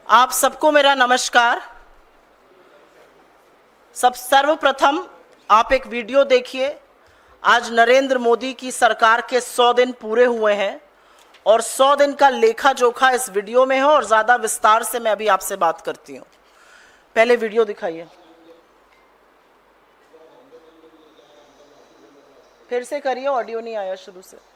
आप सबको मेरा नमस्कार। सर्वप्रथम आप एक वीडियो देखिए। आज नरेंद्र मोदी की सरकार के 100 दिन पूरे हुए हैं और 100 दिन का लेखा जोखा इस वीडियो में है और ज़्यादा विस्तार से मैं अभी आपसे बात करती हूँ। पहले वीडियो दिखाइए। फिर से करिए, ऑडियो नहीं आया शुरू से।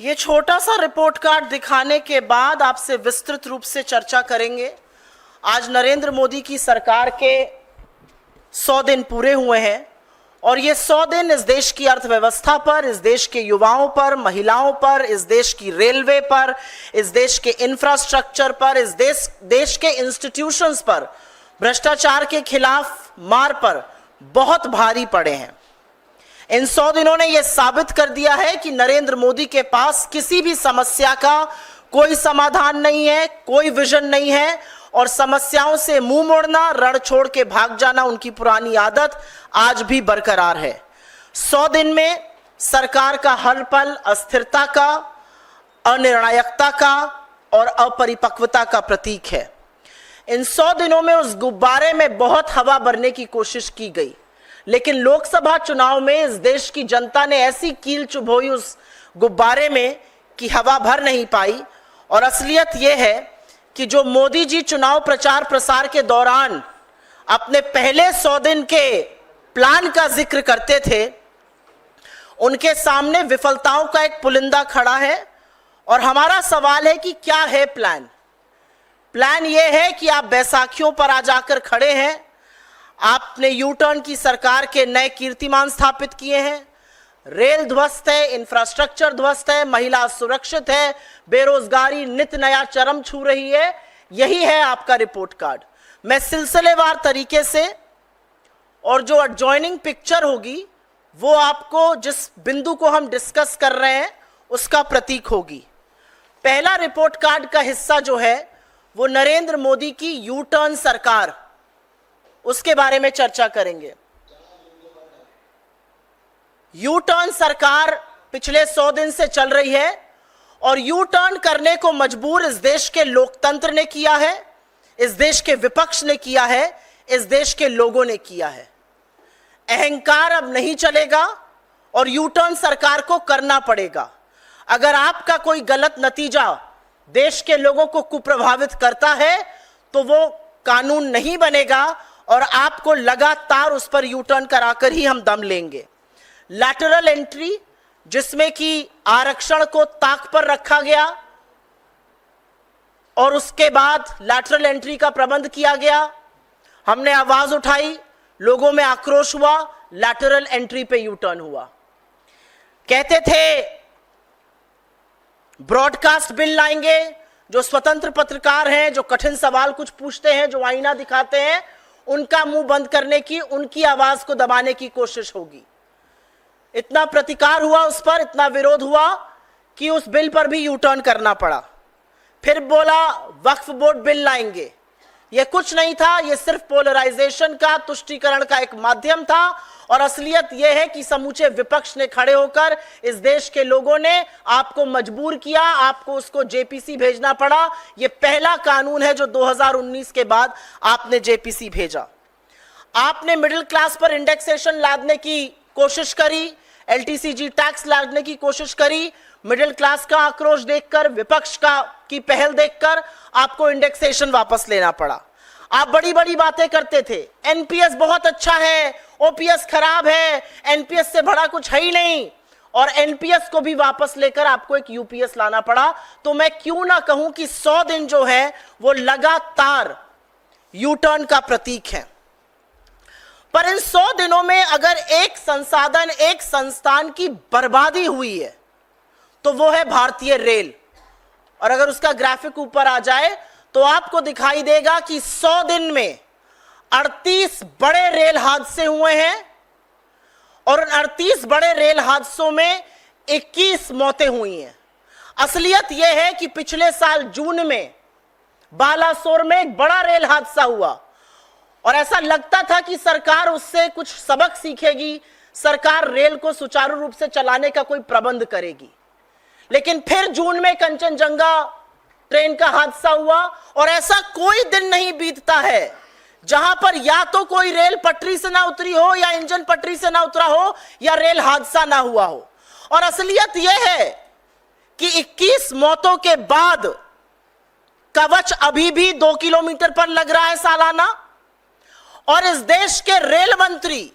ये छोटा सा रिपोर्ट कार्ड दिखाने के बाद आपसे विस्तृत रूप से चर्चा करेंगे। आज नरेंद्र मोदी की सरकार के 100 दिन पूरे हुए हैं और ये 100 दिन इस देश की अर्थव्यवस्था पर, इस देश के युवाओं पर, महिलाओं पर, इस देश की रेलवे पर, इस देश के इंफ्रास्ट्रक्चर पर, इस देश के इंस्टीट्यूशंस पर, भ्रष्टाचार के खिलाफ मार पर बहुत भारी पड़े हैं। इन 100 दिनों ने यह साबित कर दिया है कि नरेंद्र मोदी के पास किसी भी समस्या का कोई समाधान नहीं है, कोई विजन नहीं है और समस्याओं से मुंह मोड़ना, रण छोड़ के भाग जाना उनकी पुरानी आदत आज भी बरकरार है। 100 दिन में सरकार का हर पल अस्थिरता का, अनिर्णायकता का और अपरिपक्वता का प्रतीक है। इन 100 दिनों में उस गुब्बारे में बहुत हवा भरने की कोशिश की गई, लेकिन लोकसभा चुनाव में इस देश की जनता ने ऐसी कील चुभोई उस गुब्बारे में कि हवा भर नहीं पाई। और असलियत यह है कि जो मोदी जी चुनाव प्रचार प्रसार के दौरान अपने पहले 100 दिन के प्लान का जिक्र करते थे, उनके सामने विफलताओं का एक पुलिंदा खड़ा है। और हमारा सवाल है कि क्या है प्लान। प्लान यह है कि आप बैसाखियों पर आ जाकर खड़े हैं, आपने यू टर्न की सरकार के नए कीर्तिमान स्थापित किए हैं, रेल ध्वस्त है, इंफ्रास्ट्रक्चर ध्वस्त है, महिला असुरक्षित है, बेरोजगारी नित नया चरम छू रही है। यही है आपका रिपोर्ट कार्ड। मैं सिलसिलेवार तरीके से, और जो एडजॉइनिंग पिक्चर होगी वो आपको जिस बिंदु को हम डिस्कस कर रहे हैं उसका प्रतीक होगी। पहला रिपोर्ट कार्ड का हिस्सा जो है वो नरेंद्र मोदी की यू टर्न सरकार, उसके बारे में चर्चा करेंगे। यू टर्न सरकार पिछले 100 दिन से चल रही है और यू टर्न करने को मजबूर इस देश के लोकतंत्र ने किया है, इस देश के विपक्ष ने किया है, इस देश के लोगों ने किया है। अहंकार अब नहीं चलेगा और यू टर्न सरकार को करना पड़ेगा। अगर आपका कोई गलत नतीजा देश के लोगों को कुप्रभावित करता है तो वो कानून नहीं बनेगा और आपको लगातार उस पर यू टर्न कराकर ही हम दम लेंगे। लैटरल एंट्री, जिसमें कि आरक्षण को ताक पर रखा गया और उसके बाद लैटरल एंट्री का प्रबंध किया गया, हमने आवाज उठाई, लोगों में आक्रोश हुआ, लैटरल एंट्री पे यू टर्न हुआ। कहते थे ब्रॉडकास्ट बिल लाएंगे, जो स्वतंत्र पत्रकार हैं, जो कठिन सवाल कुछ पूछते हैं, जो आईना दिखाते हैं, उनका मुंह बंद करने की, उनकी आवाज को दबाने की कोशिश होगी। इतना प्रतिकार हुआ उस पर, इतना विरोध हुआ कि उस बिल पर भी यू टर्न करना पड़ा। फिर बोला वक्फ बोर्ड बिल लाएंगे। यह कुछ नहीं था, यह सिर्फ पोलराइजेशन का, तुष्टीकरण का एक माध्यम था। और असलियत यह है कि समूचे विपक्ष ने खड़े होकर इस देश के लोगों ने आपको मजबूर किया, आपको उसको जेपीसी भेजना पड़ा। यह पहला कानून है जो 2019 के बाद आपने जेपीसी भेजा। आपने मिडिल क्लास पर इंडेक्सेशन लादने की कोशिश करी, एलटीसीजी टैक्स लादने की कोशिश करी। मिडिल क्लास का आक्रोश देखकर, विपक्ष की पहल देखकर आपको इंडेक्सेशन वापस लेना पड़ा। आप बड़ी बड़ी बातें करते थे, एनपीएस बहुत अच्छा है, ओपीएस खराब है, एनपीएस से बड़ा कुछ है ही नहीं, और एनपीएस को भी वापस लेकर आपको एक यूपीएस लाना पड़ा। तो मैं क्यों ना कहूं कि 100 दिन जो है वो लगातार यू टर्न का प्रतीक हैं। पर इन 100 दिनों में अगर एक संसाधन, एक संस्थान की बर्बादी हुई है तो वो है भारतीय रेल। और अगर उसका ग्राफिक ऊपर आ जाए तो आपको दिखाई देगा कि 100 दिन में 38 बड़े रेल हादसे हुए हैं और उन 38 बड़े रेल हादसों में 21 मौतें हुई हैं। असलियत यह है कि पिछले साल जून में बालासोर में एक बड़ा रेल हादसा हुआ और ऐसा लगता था कि सरकार उससे कुछ सबक सीखेगी, सरकार रेल को सुचारू रूप से चलाने का कोई प्रबंध करेगी। लेकिन फिर जून में कंचनजंगा ट्रेन का हादसा हुआ और ऐसा कोई दिन नहीं बीतता है जहां पर या तो कोई रेल पटरी से ना उतरी हो, या इंजन पटरी से ना उतरा हो, या रेल हादसा ना हुआ हो। और असलियत यह है कि 21 मौतों के बाद कवच अभी भी 2 किलोमीटर पर लग रहा है सालाना। और इस देश के रेल मंत्री,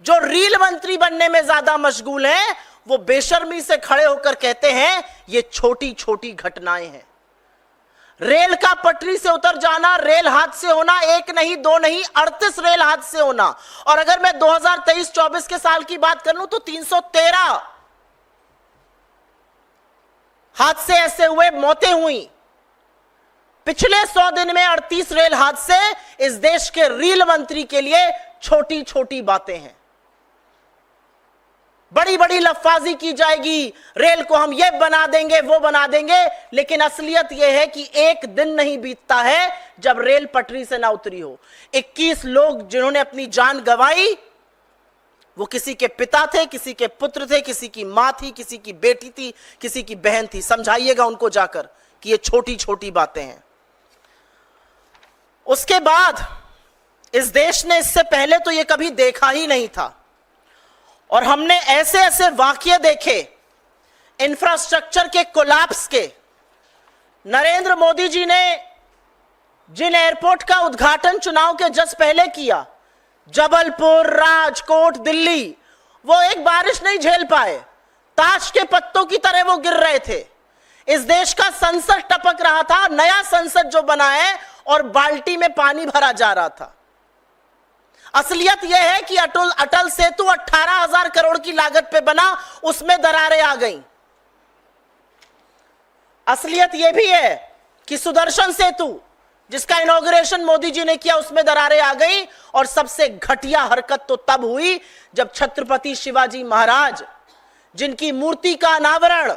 जो रील मंत्री बनने में ज्यादा मशगूल हैं, वो बेशर्मी से खड़े होकर कहते हैं ये छोटी छोटी घटनाएं हैं। रेल का पटरी से उतर जाना, रेल हादसे होना, एक नहीं दो नहीं 38 रेल हादसे होना। और अगर मैं 2023-24 के साल की बात करूं तो 313 हादसे ऐसे हुए, मौतें हुई। पिछले 100 दिन में 38 रेल हादसे इस देश के रेल मंत्री के लिए छोटी छोटी बातें हैं। बड़ी बड़ी लफ्फाजी की जाएगी, रेल को हम ये बना देंगे, वो बना देंगे, लेकिन असलियत यह है कि एक दिन नहीं बीतता है जब रेल पटरी से ना उतरी हो। 21 लोग जिन्होंने अपनी जान गंवाई, वो किसी के पिता थे, किसी के पुत्र थे, किसी की मां थी, किसी की बेटी थी, किसी की बहन थी। समझाइएगा उनको जाकर कि ये छोटी छोटी बातें हैं। उसके बाद इस देश ने इससे पहले तो ये कभी देखा ही नहीं था और हमने ऐसे ऐसे वाकये देखे इंफ्रास्ट्रक्चर के कोलैप्स के। नरेंद्र मोदी जी ने जिन एयरपोर्ट का उद्घाटन चुनाव के जस्ट पहले किया, जबलपुर, राजकोट, दिल्ली, वो एक बारिश नहीं झेल पाए, ताश के पत्तों की तरह वो गिर रहे थे। इस देश का संसद टपक रहा था, नया संसद जो बना है, और बाल्टी में पानी भरा जा रहा था। असलियत यह है कि अटल सेतु 18,000 करोड़ की लागत पे बना, उसमें दरारें आ गईं। असलियत यह भी है कि सुदर्शन सेतु जिसका इनॉग्रेशन मोदी जी ने किया, उसमें दरारें आ गई। और सबसे घटिया हरकत तो तब हुई जब छत्रपति शिवाजी महाराज, जिनकी मूर्ति का अनावरण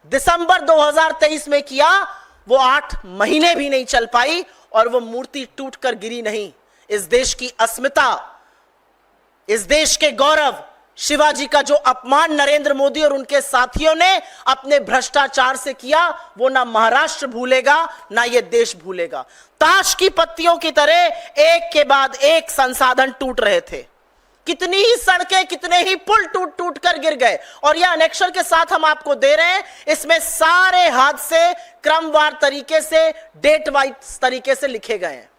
दिसंबर 2023 में किया, वो 8 महीने भी नहीं चल पाई और वो मूर्ति टूटकर गिरी नहीं। इस देश की अस्मिता, इस देश के गौरव, शिवाजी का जो अपमान नरेंद्र मोदी और उनके साथियों ने अपने भ्रष्टाचार से किया, वो ना महाराष्ट्र भूलेगा, ना ये देश भूलेगा। ताश की पत्तियों की तरह एक के बाद एक संसाधन टूट रहे थे। कितनी ही सड़कें, कितने ही पुल टूट टूट कर गिर गए। और यह अनेक्शन के साथ हम आपको दे रहे हैं, इसमें सारे हादसे क्रमवार तरीके से, डेट वाइज तरीके से लिखे गए हैं।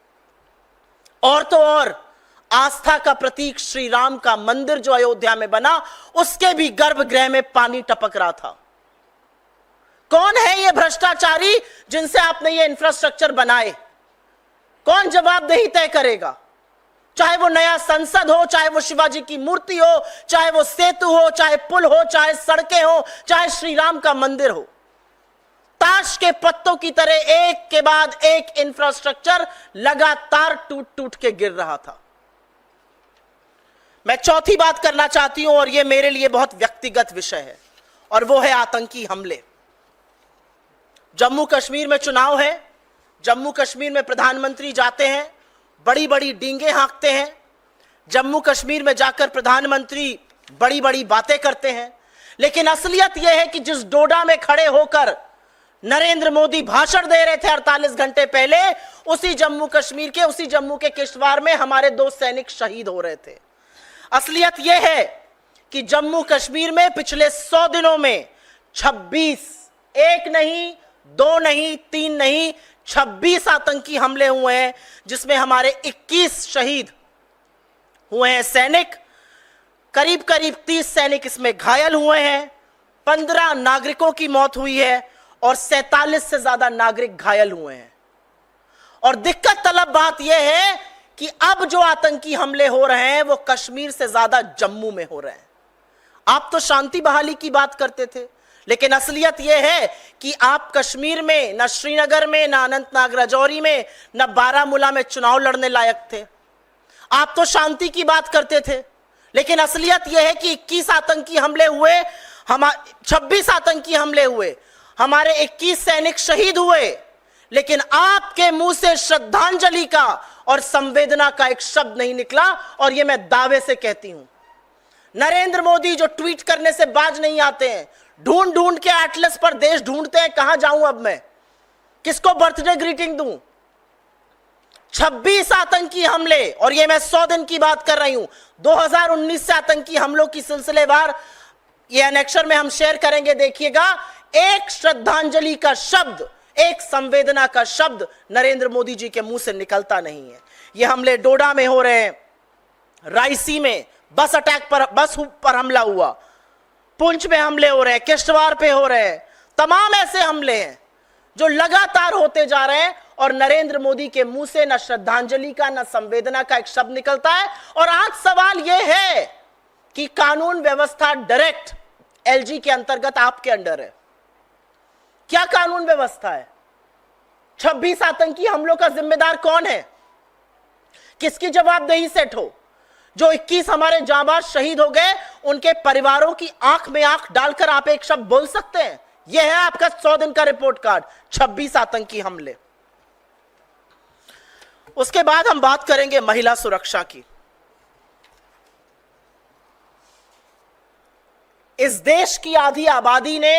और तो और आस्था का प्रतीक श्री राम का मंदिर जो अयोध्या में बना, उसके भी गर्भगृह में पानी टपक रहा था। कौन है ये भ्रष्टाचारी जिनसे आपने ये इंफ्रास्ट्रक्चर बनाए? कौन जवाबदेही तय करेगा? चाहे वो नया संसद हो, चाहे वो शिवाजी की मूर्ति हो, चाहे वो सेतु हो, चाहे पुल हो, चाहे सड़कें हो, चाहे श्री राम का मंदिर हो। ताश के पत्तों की तरह एक के बाद एक इंफ्रास्ट्रक्चर लगातार टूट टूट के गिर रहा था। मैं चौथी बात करना चाहती हूं और यह मेरे लिए बहुत व्यक्तिगत विषय है, और वो है आतंकी हमले। जम्मू कश्मीर में चुनाव है, जम्मू कश्मीर में प्रधानमंत्री जाते हैं, बड़ी बड़ी डींगे हाँकते हैं। जम्मू कश्मीर में जाकर प्रधानमंत्री बड़ी बड़ी बातें करते हैं, लेकिन असलियत यह है कि जिस डोडा में खड़े होकर नरेंद्र मोदी भाषण दे रहे थे 48 घंटे पहले, उसी जम्मू कश्मीर के, उसी जम्मू के किश्तवाड़ में हमारे 2 सैनिक शहीद हो रहे थे। असलियत यह है कि जम्मू कश्मीर में पिछले 100 दिनों में 26, एक नहीं, 2 नहीं, 3 नहीं, 26 आतंकी हमले हुए हैं, जिसमें हमारे 21 शहीद हुए हैं सैनिक, करीब करीब 30 सैनिक इसमें घायल हुए हैं, 15 नागरिकों की मौत हुई है और 47 से ज्यादा नागरिक घायल हुए हैं। और दिक्कत तलब बात यह है कि अब जो आतंकी हमले हो रहे हैं वो कश्मीर से ज्यादा जम्मू में हो रहे हैं। आप तो शांति बहाली की बात करते थे, लेकिन असलियत यह है कि आप कश्मीर में, न श्रीनगर में, न अनंतनाग राजौरी में, न बारामूला में चुनाव लड़ने लायक थे। आप तो शांति की बात करते थे, लेकिन असलियत यह है कि 21 आतंकी हमले हुए, 26 आतंकी हमले हुए, हमारे 21 सैनिक शहीद हुए, लेकिन आपके मुंह से श्रद्धांजलि का और संवेदना का एक शब्द नहीं निकला। और यह मैं दावे से कहती हूं। नरेंद्र मोदी जो ट्वीट करने से बाज नहीं आते हैं, ढूंढ ढूंढ के एटलस पर देश ढूंढते हैं, कहां जाऊं अब मैं, किसको बर्थडे ग्रीटिंग दूं। 26 आतंकी हमले, और ये मैं 100 दिन की बात कर रही हूं। 2019 से आतंकी हमलों की सिलसिलेवार ये एनेक्शर में हम शेयर करेंगे, देखिएगा। एक श्रद्धांजलि का शब्द, एक संवेदना का शब्द नरेंद्र मोदी जी के मुंह से निकलता नहीं है। ये हमले डोडा में हो रहे हैं, रायसी में बस पर हमला हुआ, पुंछ में हमले हो रहे हैं, किश्तवाड़ पे हो रहे हैं। तमाम ऐसे हमले हैं जो लगातार होते जा रहे हैं और नरेंद्र मोदी के मुंह से न श्रद्धांजलि का, न संवेदना का एक शब्द निकलता है। और आज सवाल यह है कि कानून व्यवस्था डायरेक्ट एलजी के अंतर्गत आपके अंडर है। क्या कानून व्यवस्था है? 26 आतंकी हमलों का जिम्मेदार कौन है? किसकी जवाबदेही सेट हो? जो 21 हमारे जांबाज शहीद हो गए, उनके परिवारों की आंख में आंख डालकर आप एक शब्द बोल सकते हैं? यह है आपका 100 दिन का रिपोर्ट कार्ड, 26 आतंकी हमले। उसके बाद हम बात करेंगे महिला सुरक्षा की। इस देश की आधी आबादी ने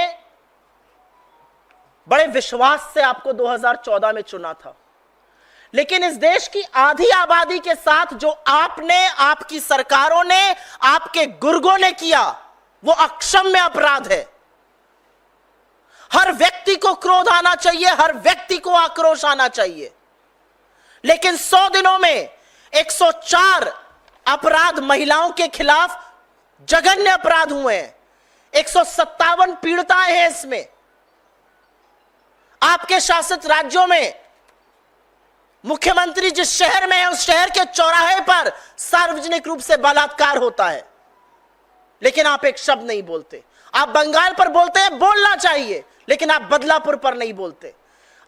बड़े विश्वास से आपको 2014 में चुना था, लेकिन इस देश की आधी आबादी के साथ जो आपने, आपकी सरकारों ने, आपके गुर्गों ने किया, वो अक्षम्य अपराध है। हर व्यक्ति को क्रोध आना चाहिए, हर व्यक्ति को आक्रोश आना चाहिए, लेकिन 100 दिनों में 104 अपराध महिलाओं के खिलाफ जघन्य अपराध हुए हैं। 157 पीड़िताएं हैं इसमें। आपके शासित राज्यों में मुख्यमंत्री जिस शहर में है, उस शहर के चौराहे पर सार्वजनिक रूप से बलात्कार होता है, लेकिन आप एक शब्द नहीं बोलते। आप बंगाल पर बोलते हैं, बोलना चाहिए, लेकिन आप बदलापुर पर नहीं बोलते,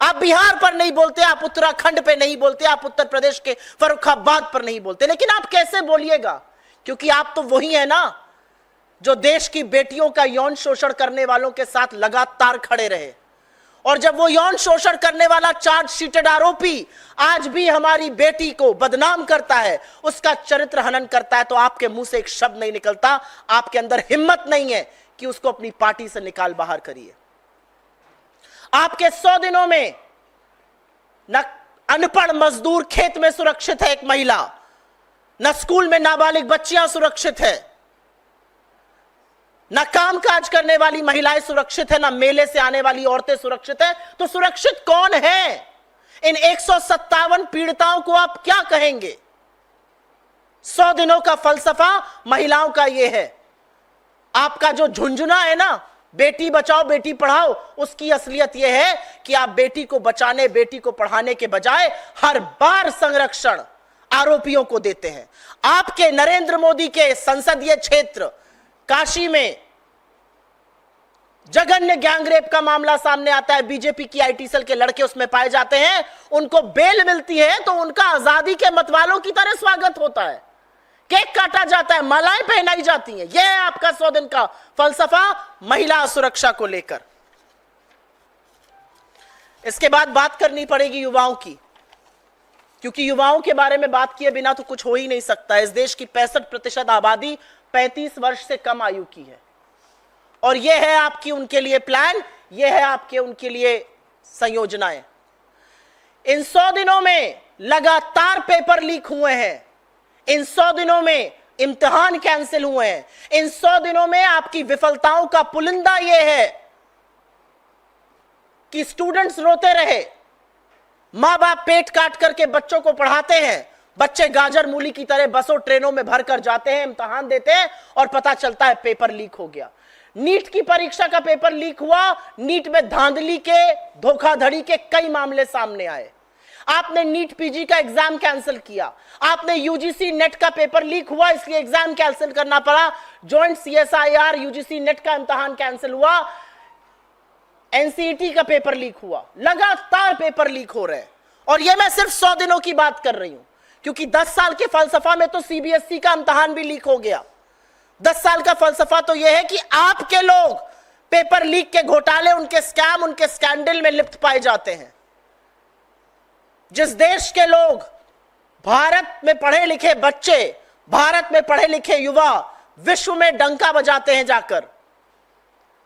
आप बिहार पर नहीं बोलते, आप उत्तराखंड पे नहीं बोलते, आप उत्तर प्रदेश के फर्रुखाबाद पर नहीं बोलते। लेकिन आप कैसे बोलिएगा? क्योंकि आप तो वही है ना जो देश की बेटियों का यौन शोषण करने वालों के साथ लगातार खड़े रहे। और जब वो यौन शोषण करने वाला चार्जशीटेड आरोपी आज भी हमारी बेटी को बदनाम करता है, उसका चरित्र हनन करता है, तो आपके मुंह से एक शब्द नहीं निकलता। आपके अंदर हिम्मत नहीं है कि उसको अपनी पार्टी से निकाल बाहर करिए। आपके 100 दिनों में न अनपढ़ मजदूर खेत में सुरक्षित है एक महिला, न स्कूल में नाबालिग बच्चियां सुरक्षित है, न कामकाज करने वाली महिलाएं सुरक्षित है, न मेले से आने वाली औरतें सुरक्षित है। तो सुरक्षित कौन है? इन 157 पीड़िताओं को आप क्या कहेंगे? 100 दिनों का फलसफा महिलाओं का यह है। आपका जो झुंझुना है ना, बेटी बचाओ बेटी पढ़ाओ, उसकी असलियत यह है कि आप बेटी को बचाने, बेटी को पढ़ाने के बजाय हर बार संरक्षण आरोपियों को देते हैं। आपके नरेंद्र मोदी के संसदीय क्षेत्र काशी में जघन्य गैंगरेप का मामला सामने आता है। बीजेपी की आईटी सेल के लड़के उसमें पाए जाते हैं, उनको बेल मिलती है तो उनका आजादी के मतवालों की तरह स्वागत होता है, केक काटा जाता है, मालाएं पहनाई जाती हैं। यह है आपका 100 दिन का फलसफा महिला सुरक्षा को लेकर। इसके बाद बात करनी पड़ेगी युवाओं की, क्योंकि युवाओं के बारे में बात किए बिना तो कुछ हो ही नहीं सकता। इस देश की 65% आबादी 35 वर्ष से कम आयु की है, और यह है आपकी उनके लिए प्लान, यह है आपके उनके लिए संयोजनाएं। इन 100 दिनों में लगातार पेपर लीक हुए हैं, इन 100 दिनों में इम्तिहान कैंसिल हुए हैं, इन 100 दिनों में आपकी विफलताओं का पुलिंदा यह है कि स्टूडेंट्स रोते रहे, मां बाप पेट काट करके बच्चों को पढ़ाते हैं, बच्चे गाजर मूली की तरह बसों ट्रेनों में भरकर जाते हैं, इम्तिहान देते हैं और पता चलता है पेपर लीक हो गया। नीट की परीक्षा का पेपर लीक हुआ, नीट में धांधली के, धोखाधड़ी के कई मामले सामने आए। आपने नीट पीजी का एग्जाम कैंसिल किया, आपने यूजीसी नेट का पेपर लीक हुआ इसलिए एग्जाम कैंसिल करना पड़ा, जॉइंट सीएसआईआर यूजीसी नेट का इम्तिहान कैंसिल हुआ, एनसीईटी का पेपर लीक हुआ, लगातार पेपर लीक हो रहे हैं। और यह मैं सिर्फ 100 दिनों की बात कर रही हूं, क्योंकि 10 साल के फलसफा में तो सीबीएसई का इम्तिहान भी लीक हो गया। 10 साल का फलसफा तो यह है कि आपके लोग पेपर लीक के घोटाले, उनके स्कैम, उनके स्कैंडल में लिप्त पाए जाते हैं। जिस देश के लोग, भारत में पढ़े लिखे बच्चे, भारत में पढ़े लिखे युवा विश्व में डंका बजाते हैं जाकर,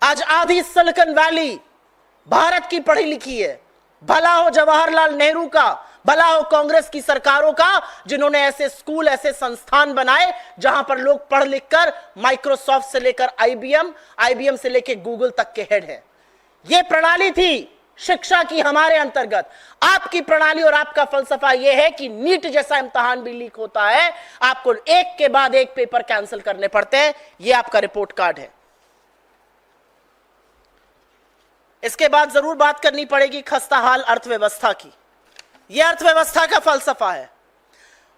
आज आधी सिलिकॉन वैली भारत की पढ़ी लिखी है। भला हो जवाहरलाल नेहरू का, भला हो कांग्रेस की सरकारों का, जिन्होंने ऐसे स्कूल, ऐसे संस्थान बनाए जहां पर लोग पढ़ लिख कर माइक्रोसॉफ्ट से लेकर आईबीएम से लेकर गूगल तक के हेड हैं। यह प्रणाली थी शिक्षा की हमारे अंतर्गत। आपकी प्रणाली और आपका फलसफा यह है कि नीट जैसा इम्तिहान भी लीक होता है, आपको एक के बाद एक पेपर कैंसिल करने पड़ते हैं। यह आपका रिपोर्ट कार्ड है। इसके बाद जरूर बात करनी पड़ेगी खस्ता हाल अर्थव्यवस्था की। यह अर्थव्यवस्था का फलसफा है।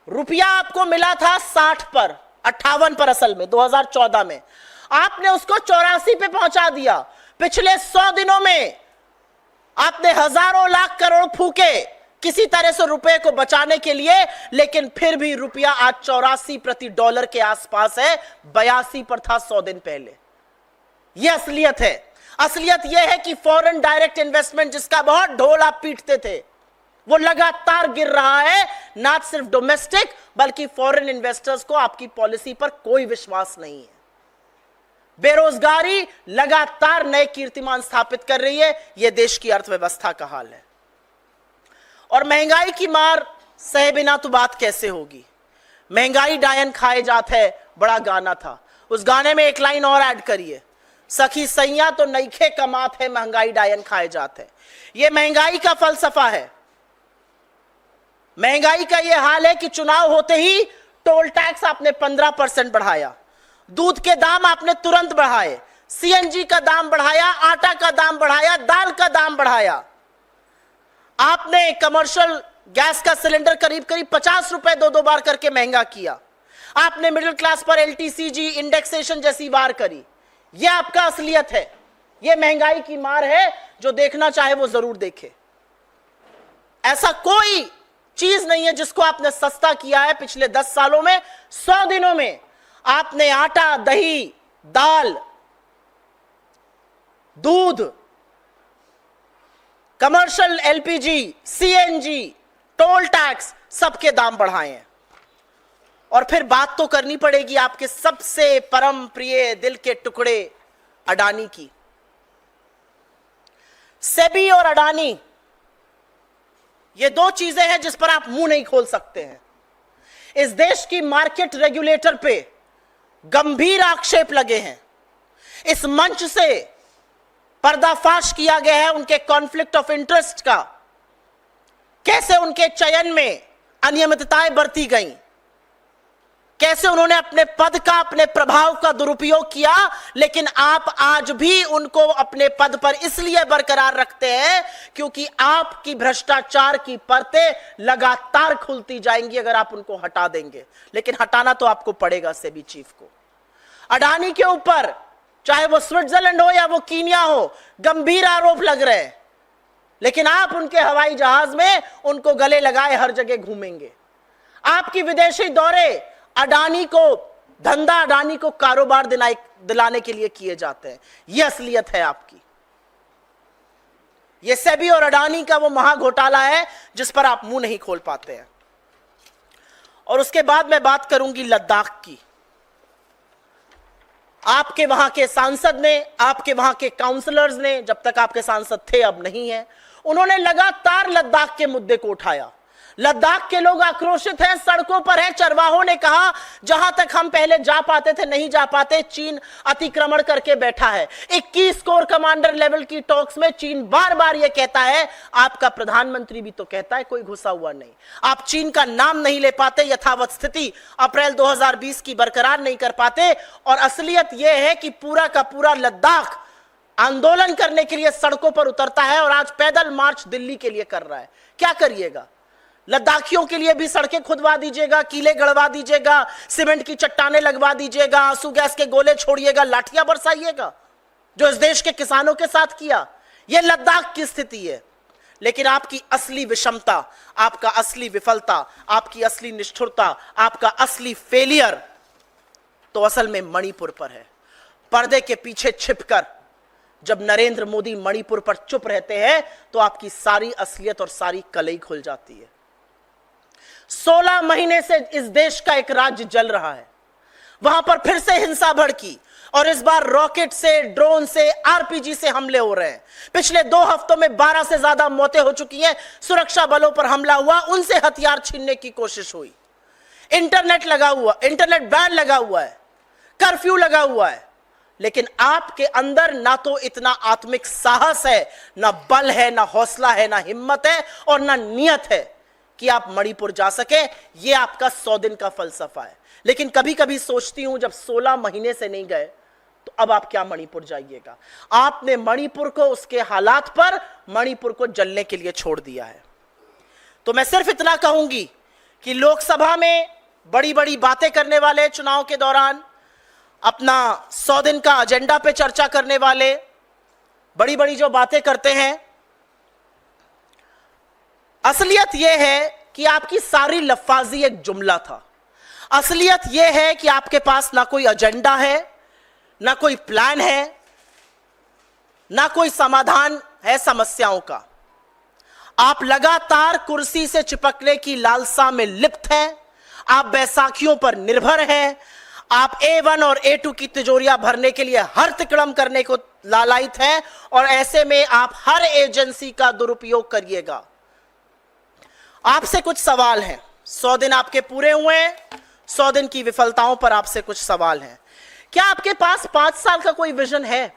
रुपया आपको मिला था 60 पर, 58 पर असल में 2014 में, आपने उसको 84 पे पहुंचा दिया। पिछले 100 दिनों में आपने हजारों लाख करोड़ फूके किसी तरह से रुपए को बचाने के लिए, लेकिन फिर भी रुपया आज 84 प्रति डॉलर के आसपास है, 82 पर था 100 दिन पहले। यह असलियत है। असलियत यह है कि फॉरेन डायरेक्ट इन्वेस्टमेंट, जिसका बहुत ढोल आप पीटते थे, वो लगातार गिर रहा है। ना सिर्फ डोमेस्टिक बल्कि फॉरेन इन्वेस्टर्स को आपकी पॉलिसी पर कोई विश्वास नहीं है। बेरोजगारी लगातार नए कीर्तिमान स्थापित कर रही है। यह देश की अर्थव्यवस्था का हाल है। और महंगाई की मार सहे बिना तो बात कैसे होगी। महंगाई डायन खाए जात है, बड़ा गाना था, उस गाने में एक लाइन और ऐड करिए, सखी सैया तो नईखे कमात है, महंगाई डायन खाए जात है। यह महंगाई का फलसफा है। महंगाई का यह हाल है कि चुनाव होते ही टोल टैक्स आपने 15% बढ़ाया, दूध के दाम आपने तुरंत बढ़ाए, सीएनजी का दाम बढ़ाया, आटा का दाम बढ़ाया, दाल का दाम बढ़ाया। आपने कमर्शियल गैस का सिलेंडर करीब करीब 50 रुपए 2-2 बार करके महंगा किया। आपने मिडिल क्लास पर एलटीसीजी इंडेक्सेशन जैसी वार करी। यह आपका असलियत है। यह महंगाई की मार है। जो देखना चाहे वो जरूर देखे। ऐसा कोई चीज नहीं है जिसको आपने सस्ता किया है पिछले 10 सालों में। 100 दिनों में आपने आटा, दही, दाल, दूध, commercial LPG, CNG, toll tax, सबके दाम बढ़ाए हैं। और फिर बात तो करनी पड़ेगी आपके सबसे परम प्रिय दिल के टुकड़े अडानी की। सेबी और अडानी, ये दो चीजें हैं जिस पर आप मुंह नहीं खोल सकते हैं। इस देश की मार्केट रेगुलेटर पे गंभीर आक्षेप लगे हैं। इस मंच से पर्दाफाश किया गया है उनके कॉन्फ्लिक्ट ऑफ इंटरेस्ट का, कैसे उनके चयन में अनियमितताएं बरती गई, कैसे उन्होंने अपने पद का, अपने प्रभाव का दुरुपयोग किया। लेकिन आप आज भी उनको अपने पद पर इसलिए बरकरार रखते हैं क्योंकि आपकी भ्रष्टाचार की परतें लगातार खुलती जाएंगी अगर आप उनको हटा देंगे। लेकिन हटाना तो आपको पड़ेगा सेबी चीफ को। अडानी के ऊपर, चाहे वो स्विट्जरलैंड हो या वो कीनिया हो, गंभीर आरोप लग रहे हैं, लेकिन आप उनके हवाई जहाज में उनको गले लगाए हर जगह घूमेंगे। आपकी विदेशी दौरे अडानी को धंधा, अडानी को कारोबार दिलाने के लिए किए जाते हैं। यह असलियत है आपकी। यह सेबी और अडानी का वो महाघोटाला है जिस पर आप मुंह नहीं खोल पाते हैं। और उसके बाद मैं बात करूंगी लद्दाख की। आपके वहां के सांसद ने, आपके वहां के काउंसलर्स ने, जब तक आपके सांसद थे अब नहीं है, उन्होंने लगातार लद्दाख के मुद्दे को उठाया। लद्दाख के लोग आक्रोशित हैं, सड़कों पर हैं। चरवाहों ने कहा जहां तक हम पहले जा पाते थे नहीं जा पाते, चीन अतिक्रमण करके बैठा है। 21 कोर कमांडर लेवल की टॉक्स में चीन बार बार यह कहता है, आपका प्रधानमंत्री भी तो कहता है कोई घुसा हुआ नहीं। आप चीन का नाम नहीं ले पाते, यथावत स्थिति अप्रैल 2020 की बरकरार नहीं कर पाते। और असलियत यह है कि पूरा का पूरा लद्दाख आंदोलन करने के लिए सड़कों पर उतरता है और आज पैदल मार्च दिल्ली के लिए कर रहा है। क्या करिएगा, लद्दाखियों के लिए भी सड़कें खुदवा दीजिएगा, किले गड़वा दीजिएगा, सीमेंट की चट्टानें लगवा दीजिएगा, आंसू गैस के गोले छोड़िएगा, लाठियां बरसाइएगा, जो इस देश के किसानों के साथ किया। यह लद्दाख की स्थिति है। लेकिन आपकी असली विषमता, आपका असली विफलता, आपकी असली निष्ठुरता, आपका असली फेलियर तो असल में मणिपुर पर है। पर्दे के पीछे छिपकर जब नरेंद्र मोदी मणिपुर पर चुप रहते हैं तो आपकी सारी असलियत और सारी कलई खुल जाती है। 16 महीने से इस देश का एक राज्य जल रहा है, वहां पर फिर से हिंसा भड़की और इस बार रॉकेट से, ड्रोन से, आरपीजी से हमले हो रहे हैं। पिछले 2 हफ्तों में 12 से ज्यादा मौतें हो चुकी हैं। सुरक्षा बलों पर हमला हुआ, उनसे हथियार छीनने की कोशिश हुई। इंटरनेट लगा हुआ, इंटरनेट बैन लगा हुआ है, कर्फ्यू लगा हुआ है। लेकिन आपके अंदर ना तो इतना आत्मिक साहस है, ना बल है, ना हौसला है, ना हिम्मत है और ना नियत है कि आप मणिपुर जा सके। यह आपका 100 दिन का फलसफा है। लेकिन कभी कभी सोचती हूं, जब 16 महीने से नहीं गए तो अब आप क्या मणिपुर जाइएगा? आपने मणिपुर को उसके हालात पर, मणिपुर को जलने के लिए छोड़ दिया है। तो मैं सिर्फ इतना कहूंगी कि लोकसभा में बड़ी बड़ी बातें करने वाले, चुनाव के दौरान अपना 100 दिन का एजेंडा पे चर्चा करने वाले, बड़ी बड़ी जो बातें करते हैं, असलियत यह है कि आपकी सारी लफ्फाजी एक जुमला था। असलियत यह है कि आपके पास ना कोई एजेंडा है, ना कोई प्लान है, ना कोई समाधान है समस्याओं का। आप लगातार कुर्सी से चिपकने की लालसा में लिप्त हैं। आप बैसाखियों पर निर्भर हैं। आप A1 और A2 की तिजोरियां भरने के लिए हर तिकड़म करने को लालायित हैं और ऐसे में आप हर एजेंसी का दुरुपयोग करिएगा। आपसे कुछ सवाल हैं। 100 दिन आपके पूरे हुए हैं। 100 दिन की विफलताओं पर आपसे कुछ सवाल हैं। क्या आपके पास 5 साल का कोई विजन है?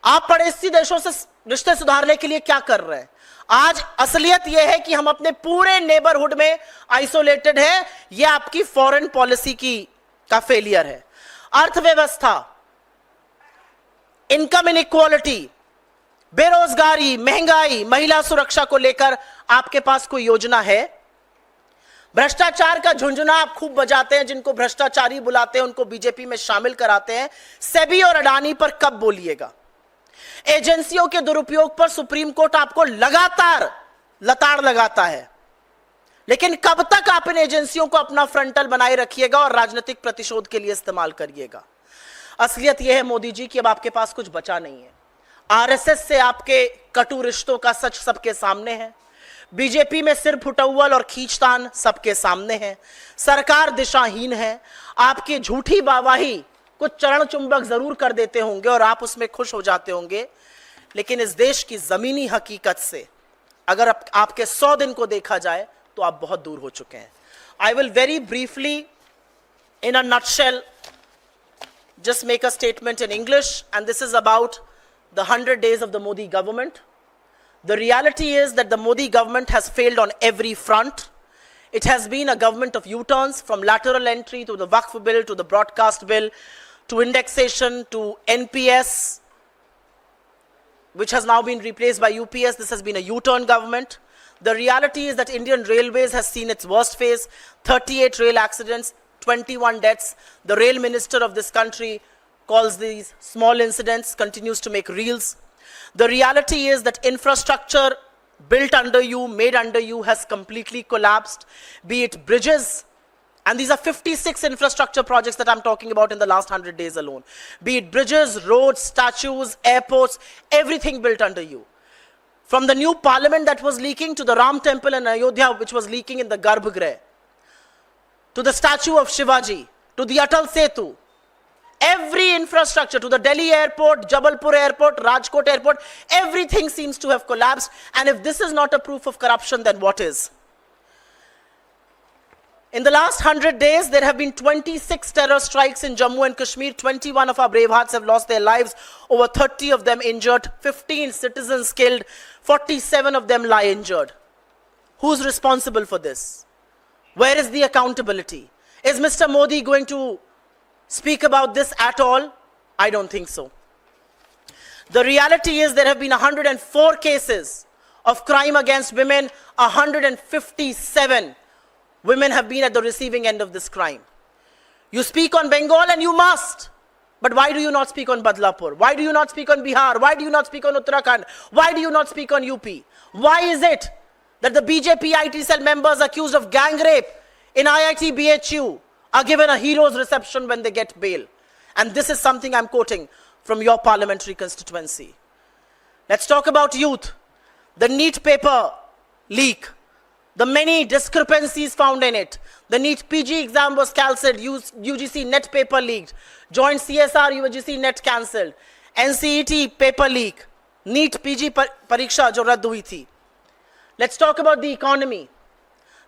आप पड़ोसी देशों से रिश्ते सुधारने के लिए क्या कर रहे हैं? आज असलियत यह है कि हम अपने पूरे नेबरहुड में आइसोलेटेड है। यह आपकी फॉरेन पॉलिसी का फेलियर है। अर्थव्यवस्था, इनकम इनइक्वालिटी, बेरोजगारी, महंगाई, महिला सुरक्षा को लेकर आपके पास कोई योजना है? भ्रष्टाचार का झुंझुना आप खूब बजाते हैं। जिनको भ्रष्टाचारी बुलाते हैं उनको बीजेपी में शामिल कराते हैं। सेबी और अडानी पर कब बोलिएगा? एजेंसियों के दुरुपयोग पर सुप्रीम कोर्ट आपको लगातार लताड़ लगाता है। लेकिन कब तक आप इन एजेंसियों को अपना फ्रंटल बनाए रखिएगा और राजनीतिक प्रतिशोध के लिए इस्तेमाल करिएगा? असलियत यह है मोदी जी कि अब आपके पास कुछ बचा नहीं है। आरएसएस से आपके कटु रिश्तों का सच सबके सामने है। बीजेपी में सिर फुटौल और खींचतान सबके सामने है। सरकार दिशाहीन है। आपकी झूठी वाहवाही कुछ चरण चुंबक जरूर कर देते होंगे और आप उसमें खुश हो जाते होंगे, लेकिन इस देश की जमीनी हकीकत से अगर आपके 100 दिन को देखा जाए तो आप बहुत दूर हो चुके हैं। I will very briefly in a nutshell just make a statement in English, and this is about the 100 days of the Modi government. The reality is that the Modi government has failed on every front. It has been a government of U-turns, from lateral entry to the Waqf bill, to the broadcast bill, to indexation, to NPS, which has now been replaced by UPS. This has been a U-turn government. The reality is that Indian Railways has seen its worst phase, 38 rail accidents, 21 deaths. The rail minister of this country calls these small incidents, continues to make reels. The reality is that infrastructure built under you, made under you, has completely collapsed, be it bridges, and these are 56 infrastructure projects that I'm talking about in the last 100 days alone. Be it bridges, roads, statues, airports, everything built under you. From the new parliament that was leaking, to the Ram temple in Ayodhya which was leaking in the Garbhagriha, to the statue of Shivaji, to the Atal Setu, every infrastructure, to the Delhi airport, Jabalpur airport, Rajkot airport, everything seems to have collapsed. And if this is not a proof of corruption, then what is? In the last 100 days, there have been 26 terror strikes in Jammu and Kashmir. 21 of our brave hearts have lost their lives, over 30 of them injured, 15 citizens killed, 47 of them lie injured. Who's responsible for this? Where is the accountability? Is Mr. Modi going to speak about this at all? I don't think so. The reality is there have been 104 cases of crime against women, 157 women have been at the receiving end of this crime. You speak on Bengal and you must. But why do you not speak on Badlapur? Why do you not speak on Bihar? Why do you not speak on Uttarakhand? Why do you not speak on UP? Why is it that the BJP IT cell members accused of gang rape in IIT BHU are given a hero's reception when they get bail? And this is something I'm quoting from your parliamentary constituency. Let's talk about youth. The NEET paper leak, the many discrepancies found in it. The NEET PG exam was cancelled, UGC NET paper leaked, joint CSR UGC NET cancelled, NCET paper leak, NEET PG pariksha jo radd hui thi. Let's talk about the economy.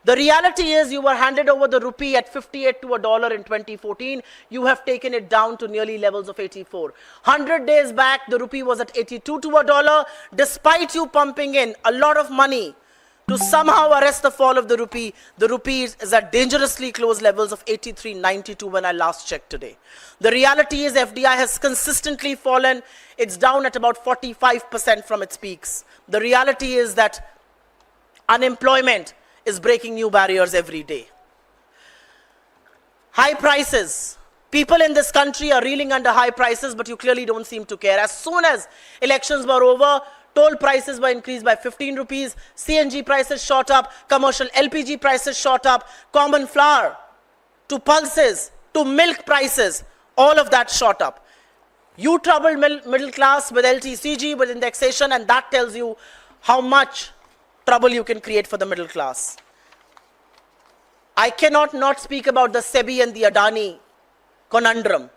The reality is you were handed over the rupee at 58 to a dollar in 2014. You have taken it down to nearly levels of 84. 100 days back, the rupee was at 82 to a dollar. Despite you pumping in a lot of money to somehow arrest the fall of the rupee is at dangerously close levels of 83.92 when I last checked today. The reality is FDI has consistently fallen. It's down at about 45% from its peaks. The reality is that unemployment is breaking new barriers every day. High prices. People in this country are reeling under high prices, but you clearly don't seem to care. As soon as elections were over, toll prices were increased by 15 rupees, CNG prices shot up, commercial LPG prices shot up, common flour to pulses to milk prices, all of that shot up. You troubled middle class with LTCG, with indexation, and that tells you how much trouble you can create for the middle class. I cannot not speak about the SEBI and the Adani conundrum.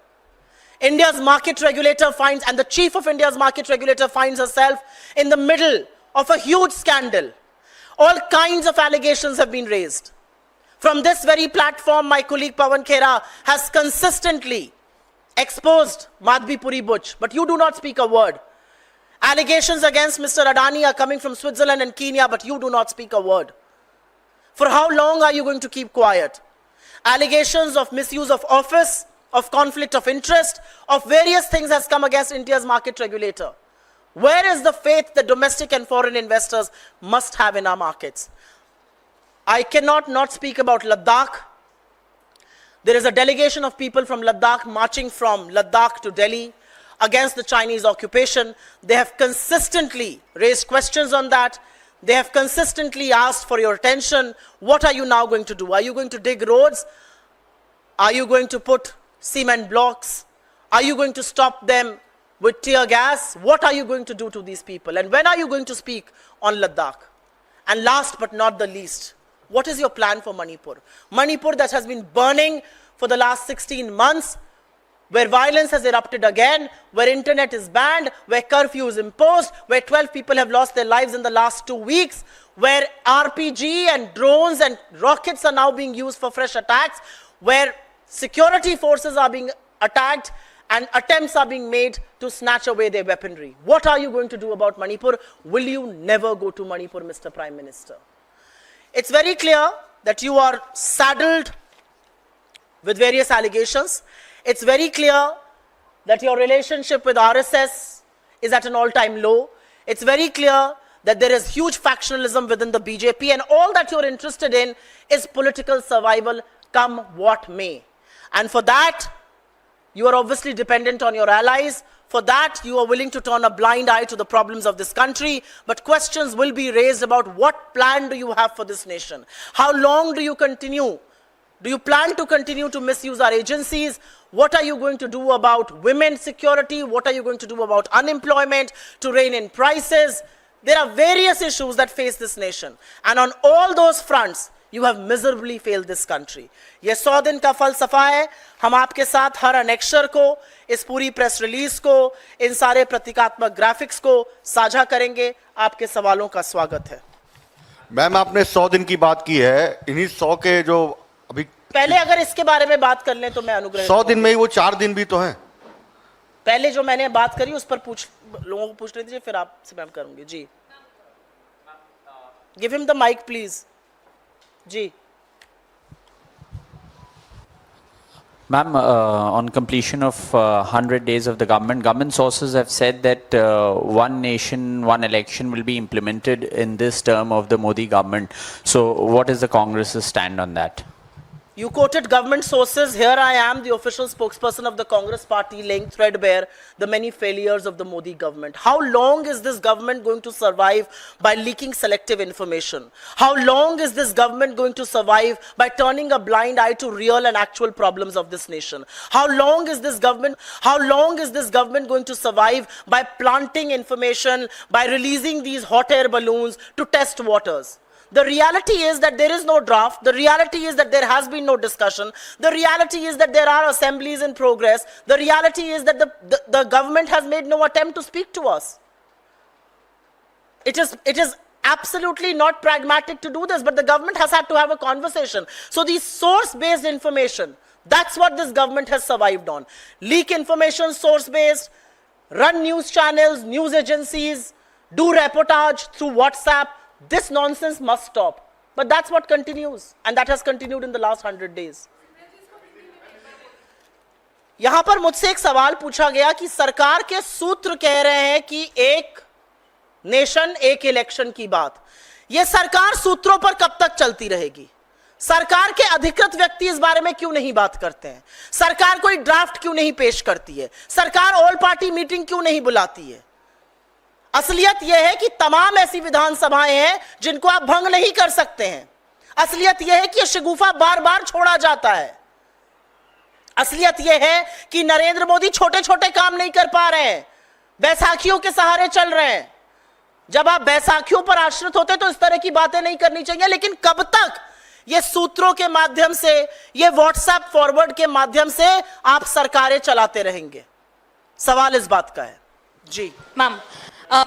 India's market regulator finds, and the chief of India's market regulator finds herself in the middle of a huge scandal. All kinds of allegations have been raised. From this very platform, my colleague Pawan Khera has consistently exposed Madhvi Puri Butch, but you do not speak a word. Allegations against Mr. Adani are coming from Switzerland and Kenya, but you do not speak a word. For how long are you going to keep quiet? Allegations of misuse of office, of conflict of interest, of various things has come against India's market regulator. Where is the faith that domestic and foreign investors must have in our markets? I cannot not speak about Ladakh. There is a delegation of people from Ladakh marching from Ladakh to Delhi against the Chinese occupation. They have consistently raised questions on that. They have consistently asked for your attention. What are you now going to do? Are you going to dig roads? Are you going to put cement blocks? Are you going to stop them with tear gas? What are you going to do to these people? And when are you going to speak on Ladakh? And last but not the least, what is your plan for Manipur? Manipur that has been burning for the last 16 months, where violence has erupted again, where internet is banned, where curfew is imposed, where 12 people have lost their lives in the last 2 weeks, where RPG and drones and rockets are now being used for fresh attacks, where security forces are being attacked and attempts are being made to snatch away their weaponry. What are you going to do about Manipur? Will you never go to Manipur, Mr. Prime Minister? It's very clear that you are saddled with various allegations. It's very clear that your relationship with RSS is at an all-time low. It's very clear that there is huge factionalism within the BJP, and all that you're interested in is political survival, come what may. And for that, you are obviously dependent on your allies. For that, you are willing to turn a blind eye to the problems of this country. But questions will be raised about what plan do you have for this nation? How long do you continue? Do you plan to continue to misuse our agencies? What are you going to do about women's security? What are you going to do about unemployment, to rein in prices? There are various issues that face this nation. And on all those fronts, you have miserably failed this country. ये 100 दिन का फलसफा है. हम आपके साथ हर अनेक्शर को, इस पूरी प्रेस रिलीज को, इन सारे प्रतीकात्मक ग्राफिक्स को साझा करेंगे. आपके सवालों का स्वागत है. मैम, आपने 100 दिन की बात की है. इन्हीं 100 के जो अभी पहले अगर इसके बारे में बात कर लें तो मैं अनुग्रह 100 दिन में ही वो 4 दिन भी तो हैं. पहले जो मैंने बात करी उस पर लोगों को पूछ दीजिए, फिर आपसे मैं करूंगी. जी, give him the mic please. जी, Ma'am, on completion of 100 days of the government sources have said that one nation, one election will be implemented in this term of the Modi government. So what is the Congress's stand on that? You quoted government sources. Here I am, the official spokesperson of the Congress party, laying threadbare the many failures of the Modi government. How long is this government going to survive by leaking selective information? How long is this government going to survive by turning a blind eye to real and actual problems of this nation? How long is this government going to survive by planting information, by releasing these hot air balloons to test waters? The reality is that there is no draft. The reality is that there has been no discussion. The reality is that there are assemblies in progress. The reality is that the government has made no attempt to speak to us. It is absolutely not pragmatic to do this, but the government has had to have a conversation. So the source-based information, that's what this government has survived on. Leak information, source-based, run news channels, news agencies, do reportage through WhatsApp. This nonsense must stop. But that's what continues. And that has continued in the last 100 days. यहां पर मुझसे एक सवाल पूछा गया कि सरकार के सूत्र कह रहे हैं कि एक नेशन एक इलेक्शन की बात. यह सरकार सूत्रों पर कब तक चलती रहेगी? सरकार के अधिकृत व्यक्ति इस बारे में क्यों नहीं बात करते हैं? सरकार कोई ड्राफ्ट क्यों नहीं पेश करती है? सरकार ऑल पार्टी मीटिंग क्यों नहीं बुलाती है? असलियत यह है कि तमाम ऐसी विधानसभाएं हैं जिनको आप भंग नहीं कर सकते हैं. असलियत यह है कि शगुफा बार बार छोड़ा जाता है. असलियत यह है कि नरेंद्र मोदी छोटे छोटे काम नहीं कर पा रहे हैं, बैसाखियों के सहारे चल रहे हैं. जब आप बैसाखियों पर आश्रित होते तो इस तरह की बातें नहीं करनी चाहिए. लेकिन कब तक ये सूत्रों के माध्यम से, ये व्हाट्सएप फॉरवर्ड के माध्यम से आप सरकारें चलाते रहेंगे? सवाल इस बात का है. जी ma'am.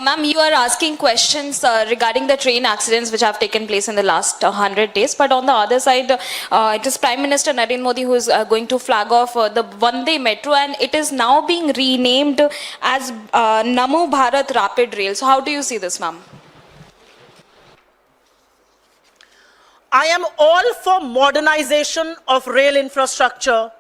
Ma'am, you are asking questions regarding the train accidents which have taken place in the last 100 days. But on the other side, it is Prime Minister Narendra Modi who is going to flag off the Vande Metro, and it is now being renamed as Namo Bharat Rapid Rail. So how do you see this, ma'am? I am all for modernization of rail infrastructure.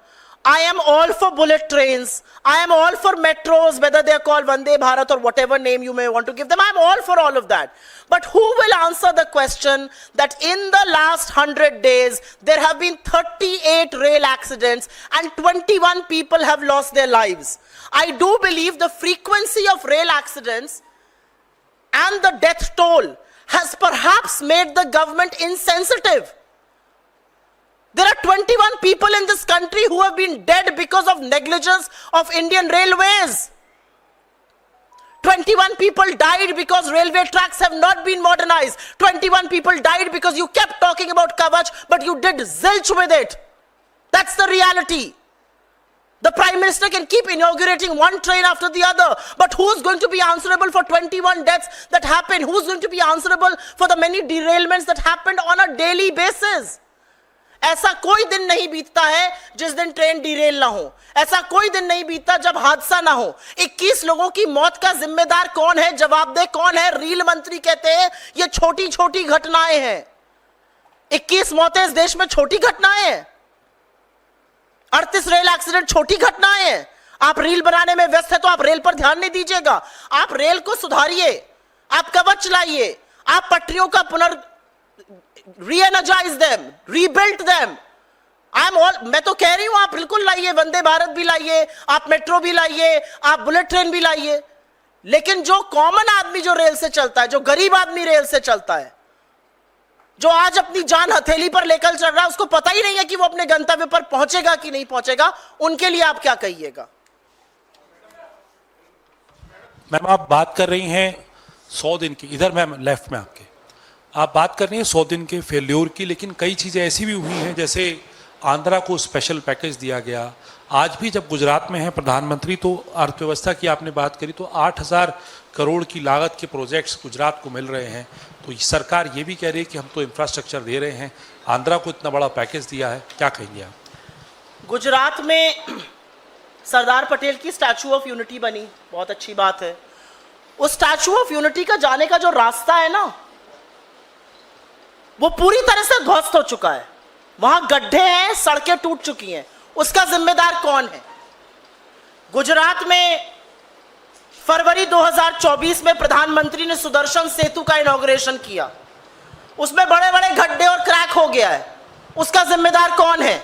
I am all for bullet trains. I am all for metros, whether they are called Vande Bharat or whatever name you may want to give them. I am all for all of that. But who will answer the question that in the last 100 days, there have been 38 rail accidents and 21 people have lost their lives? I do believe the frequency of rail accidents and the death toll has perhaps made the government insensitive. There are 21 people in this country who have been dead because of negligence of Indian Railways. 21 people died because railway tracks have not been modernized. 21 people died because you kept talking about Kavach, but you did zilch with it. That's the reality. The Prime Minister can keep inaugurating one train after the other, but who's going to be answerable for 21 deaths that happened? Who's going to be answerable for the many derailments that happened on a daily basis? ऐसा कोई दिन नहीं बीतता है जिस दिन train derail ना हो. ऐसा कोई दिन नहीं बीतता जब हादसा ना हो. 21 लोगों की मौत का जिम्मेदार कौन है? जवाबदेह कौन है? रेल मंत्री कहते हैं ये छोटी छोटी घटनाएं हैं. 21 मौतें इस देश में छोटी घटनाएं हैं. 38 रेल एक्सीडेंट छोटी घटनाएं हैं. आप रेल बनाने में व्यस्त है तो आप रेल पर ध्यान नहीं दीजिएगा. आप रेल को सुधारिए, आप कवच चलाइए, आप पटरियों का re-energize them, rebuild them. मैं तो कह रही हूं आप बिल्कुल लाइए, वंदे भारत भी लाइए, आप मेट्रो भी लाइए, आप बुलेट ट्रेन भी लाइए. लेकिन जो कॉमन आदमी जो रेल से चलता है, जो गरीब आदमी रेल से चलता है, जो आज अपनी जान हथेली पर लेकर चल रहा है, उसको पता ही नहीं है कि वो अपने गंतव्य पर पहुंचेगा कि नहीं पहुंचेगा. उनके लिए आप क्या कहिएगा? मैम, आप बात कर रही हैं 100 दिन की, इधर मैम लेफ्ट में आपके, आप बात कर रही हैं 100 दिन के फेल्योर की, लेकिन कई चीज़ें ऐसी भी हुई हैं, जैसे आंध्रा को स्पेशल पैकेज दिया गया. आज भी जब गुजरात में है प्रधानमंत्री तो अर्थव्यवस्था की आपने बात करी तो 8,000 करोड़ की लागत के प्रोजेक्ट्स गुजरात को मिल रहे हैं. तो सरकार ये भी कह रही है कि हम तो इंफ्रास्ट्रक्चर दे रहे हैं, आंध्रा को इतना बड़ा पैकेज दिया है, क्या कहेंगे आप? गुजरात में सरदार पटेल की स्टैचू ऑफ यूनिटी बनी, बहुत अच्छी बात है. उस स्टैचू ऑफ यूनिटी का जाने का जो रास्ता है ना, वो पूरी तरह से ध्वस्त हो चुका है. वहां गड्ढे हैं, सड़कें टूट चुकी हैं. उसका जिम्मेदार कौन है? गुजरात में फरवरी 2024 में प्रधानमंत्री ने सुदर्शन सेतु का इनॉग्रेशन किया, उसमें बड़े बड़े गड्ढे और क्रैक हो गया है, उसका जिम्मेदार कौन है?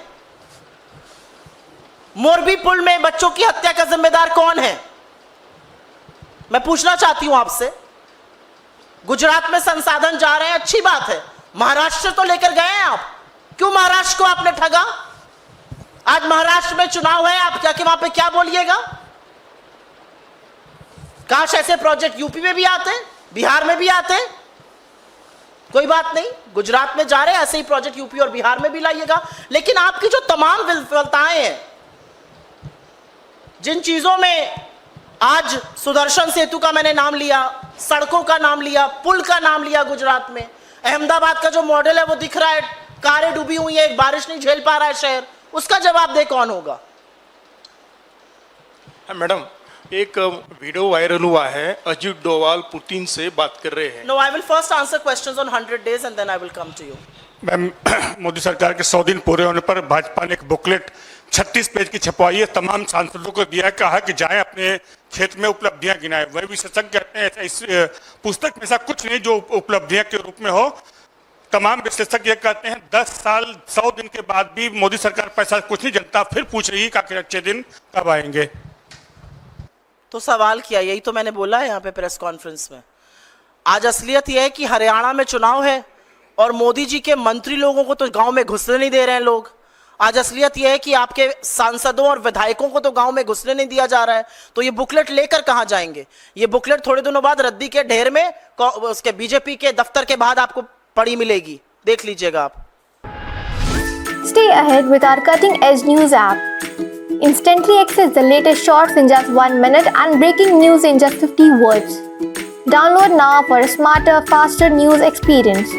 मोरबी पुल में बच्चों की हत्या का जिम्मेदार कौन है? मैं पूछना चाहती हूं आपसे। गुजरात में संसाधन जा रहे हैं, अच्छी बात है, महाराष्ट्र तो लेकर गए हैं आप, क्यों महाराष्ट्र को आपने ठगा? आज महाराष्ट्र में चुनाव है, आप जाके वहां पे क्या बोलिएगा? काश ऐसे प्रोजेक्ट यूपी में भी आते, बिहार में भी आते। कोई बात नहीं, गुजरात में जा रहे हैं, ऐसे ही प्रोजेक्ट यूपी और बिहार में भी लाइएगा। लेकिन आपकी जो तमाम विफलताएं हैं, जिन चीजों में आज सुदर्शन सेतु का मैंने नाम लिया, सड़कों का नाम लिया, पुल का नाम लिया, गुजरात में अहमदाबाद का जो मॉडल है वो दिख रहा है, कारें डूबी हुई है, बारिश नहीं झेल पा रहा है शहर, उसका जवाब दे कौन होगा? मैडम, एक वीडियो वायरल हुआ है, अजीत डोवाल पुतिन से बात कर रहे हैं। No, I will first answer questions on 100 days and then I will come to you. Ma'am, Modi सरकार के 100 दिन पूरे होने पर भाजपा ने एक बुकलेट 36 पेज की छपवाई है, तमाम सांसदों को दिया है, कहा कि जाएं अपने क्षेत्र में उपलब्धियां गिनाएं। वह विशेषज्ञ कहते हैं इस पुस्तक में ऐसा कुछ नहीं जो उपलब्धियां के रूप में हो। तमाम विशेषज्ञ ये कहते हैं 10 साल 100 दिन के बाद भी मोदी सरकार पैसा कुछ नहीं, जनता फिर पूछ रही है कि अच्छे दिन कब आएंगे। तो सवाल किया, यही तो मैंने बोला है यहाँ पे प्रेस कॉन्फ्रेंस में। आज असलियत यह है कि हरियाणा में चुनाव है और मोदी जी के मंत्री लोगों को तो गांव में घुसने नहीं दे रहे हैं लोग। आज असलियत यह है कि आपके सांसदों और विधायकों को तो गांव में घुसने नहीं दिया जा रहा है। तो ये बुकलेट लेकर कहां जाएंगे? ये बुकलेट थोड़े दिनों बाद रद्दी के ढेर में उसके बीजेपी के दफ्तर के बाद आपको पड़ी मिलेगी, देख लीजिएगा आप। Stay ahead with our cutting-edge news app. Instantly access the latest shorts in just 1 minute and breaking news in just 50 words. Download now for a smarter, faster news experience.